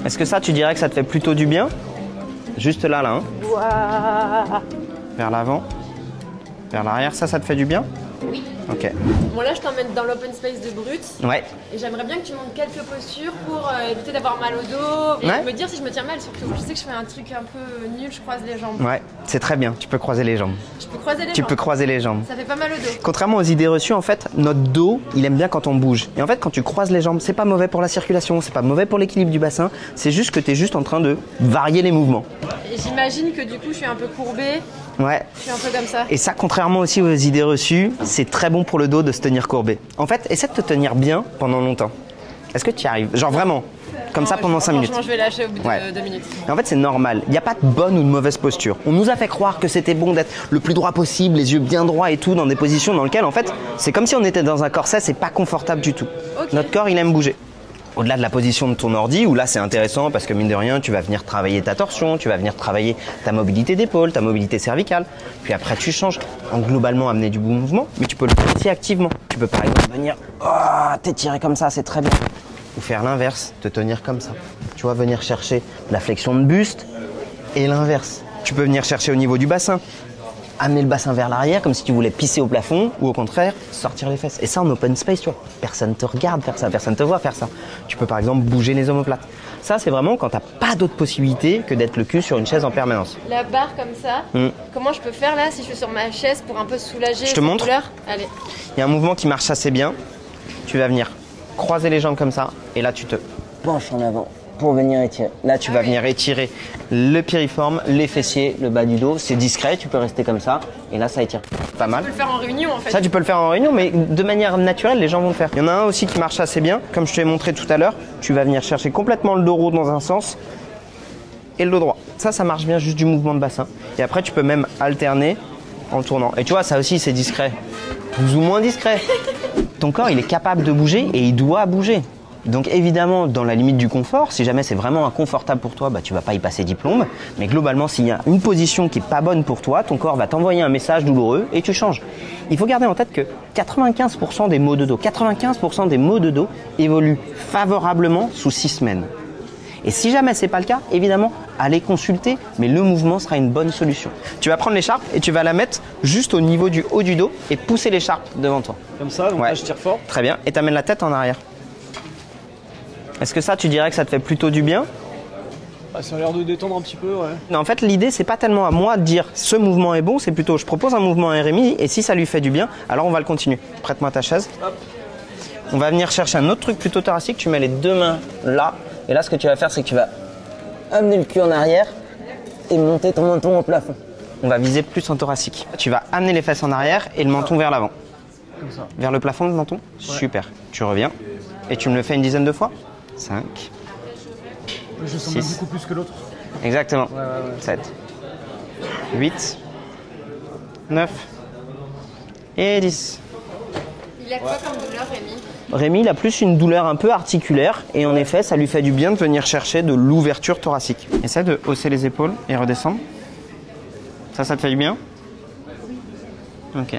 Est-ce que ça, tu dirais que ça te fait plutôt du bien? Juste là, hein. Ouah. Vers l'avant, vers l'arrière, ça te fait du bien? Oui. Ok. Bon là je t'emmène dans l'open space de Brut. Ouais. Et j'aimerais bien que tu montes quelques postures pour éviter d'avoir mal au dos et me dire si je me tiens mal surtout. Je sais que je fais un truc un peu nul, je croise les jambes. Ouais, c'est très bien, tu peux croiser les jambes. Je peux croiser les jambes. Tu peux croiser les jambes. Ça fait pas mal au dos. Contrairement aux idées reçues, en fait, notre dos, il aime bien quand on bouge. Et en fait, quand tu croises les jambes, c'est pas mauvais pour la circulation, c'est pas mauvais pour l'équilibre du bassin, c'est juste que tu es juste en train de varier les mouvements. Et j'imagine que du coup je suis un peu courbée. Ouais. Je suis un peu comme ça. Et ça, contrairement aussi aux idées reçues, c'est très bon pour le dos de se tenir courbé. En fait, essaie de te tenir bien pendant longtemps. Est-ce que tu y arrives? Genre vraiment, comme ça pendant 5 minutes. Franchement, je vais lâcher au bout de 2 minutes. Et en fait, c'est normal. Il n'y a pas de bonne ou de mauvaise posture. On nous a fait croire que c'était bon d'être le plus droit possible, les yeux bien droits et tout, dans des positions dans lesquelles, en fait, c'est comme si on était dans un corset, c'est pas confortable du tout. Okay. Notre corps, il aime bouger. Au-delà de la position de ton ordi, où là c'est intéressant parce que mine de rien, tu vas venir travailler ta torsion, tu vas venir travailler ta mobilité d'épaule, ta mobilité cervicale. Puis après, tu changes. Donc globalement, amener du bon mouvement, mais tu peux le faire aussi activement. Tu peux par exemple venir t'étirer comme ça, c'est très bien. Ou faire l'inverse, te tenir comme ça. Tu vois, venir chercher la flexion de buste et l'inverse. Tu peux venir chercher au niveau du bassin. Amener le bassin vers l'arrière comme si tu voulais pisser au plafond ou au contraire sortir les fesses. Et ça en open space, tu vois, personne te regarde faire ça, personne te voit faire ça. Tu peux par exemple bouger les omoplates. Ça c'est vraiment quand tu n'as pas d'autre possibilité que d'être le cul sur une chaise en permanence. La barre comme ça, comment je peux faire là si je suis sur ma chaise pour un peu soulager Je te montre. douleur? Allez. Il y a un mouvement qui marche assez bien. Tu vas venir croiser les jambes comme ça et là tu te penches en avant pour venir étirer. Là, tu vas venir étirer le piriforme, les fessiers, le bas du dos. C'est discret, tu peux rester comme ça. Et là, ça étire. Pas mal. Tu peux le faire en réunion en fait. Ça, tu peux le faire en réunion, mais de manière naturelle, les gens vont le faire. Il y en a un aussi qui marche assez bien. Comme je te l'ai montré tout à l'heure, tu vas venir chercher complètement le dos rond dans un sens et le dos droit. Ça marche bien, juste du mouvement de bassin. Et après, tu peux même alterner en tournant. Et tu vois, ça aussi, c'est discret. Plus ou moins discret. Ton corps, il est capable de bouger et il doit bouger. Donc évidemment, dans la limite du confort, si jamais c'est vraiment inconfortable pour toi, bah, tu vas pas y passer 10 plombes. Mais globalement, s'il y a une position qui est pas bonne pour toi, ton corps va t'envoyer un message douloureux et tu changes. Il faut garder en tête que 95% des maux de dos, 95% des maux de dos évoluent favorablement sous 6 semaines. Et si jamais c'est pas le cas, évidemment, allez consulter, mais le mouvement sera une bonne solution. Tu vas prendre l'écharpe et tu vas la mettre juste au niveau du haut du dos et pousser l'écharpe devant toi. Comme ça, donc là je tire fort. Très bien, et tu amènes la tête en arrière. Est-ce que ça, tu dirais que ça te fait plutôt du bien? Ça a l'air de détendre un petit peu, ouais. Non, en fait, l'idée, c'est pas tellement à moi de dire ce mouvement est bon, c'est plutôt je propose un mouvement à Rémi et si ça lui fait du bien, alors on va le continuer. Prête-moi ta chaise. Hop. On va venir chercher un autre truc plutôt thoracique. Tu mets les 2 mains là et là, ce que tu vas faire, c'est que tu vas amener le cul en arrière et monter ton menton au plafond. On va viser plus en thoracique. Tu vas amener les fesses en arrière et le menton vers l'avant. Comme ça. Vers le plafond, le menton. Ouais. Super. Tu reviens et tu me le fais une dizaine de fois. 5. Je sens même beaucoup plus que l'autre. Exactement. Ouais. 7. 8. 9. Et 10. Il a quoi comme douleur, Rémi? Rémi, il a plus une douleur un peu articulaire et en effet, ça lui fait du bien de venir chercher de l'ouverture thoracique. Essaie de hausser les épaules et redescendre. Ça te fait du bien? Ok.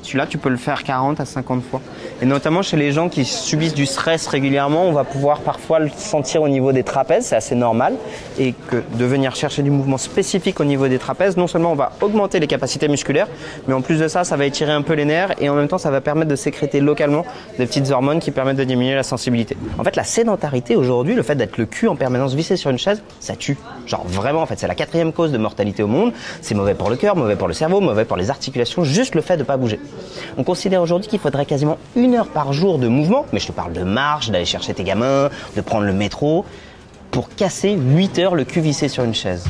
Celui-là, tu peux le faire 40 à 50 fois. Et notamment chez les gens qui subissent du stress régulièrement, on va pouvoir parfois le sentir au niveau des trapèzes, c'est assez normal. Et que de venir chercher du mouvement spécifique au niveau des trapèzes, non seulement on va augmenter les capacités musculaires, mais en plus de ça, ça va étirer un peu les nerfs et en même temps, ça va permettre de sécréter localement des petites hormones qui permettent de diminuer la sensibilité. En fait, la sédentarité aujourd'hui, le fait d'être le cul en permanence vissé sur une chaise, ça tue. Genre vraiment, en fait, c'est la 4e cause de mortalité au monde. C'est mauvais pour le cœur, mauvais pour le cerveau, mauvais pour les articulations, juste le fait de ne pas bouger. On considère aujourd'hui qu'il faudrait quasiment 1 heure par jour de mouvement, mais je te parle de marche, d'aller chercher tes gamins, de prendre le métro, pour casser 8 heures le cul vissé sur une chaise.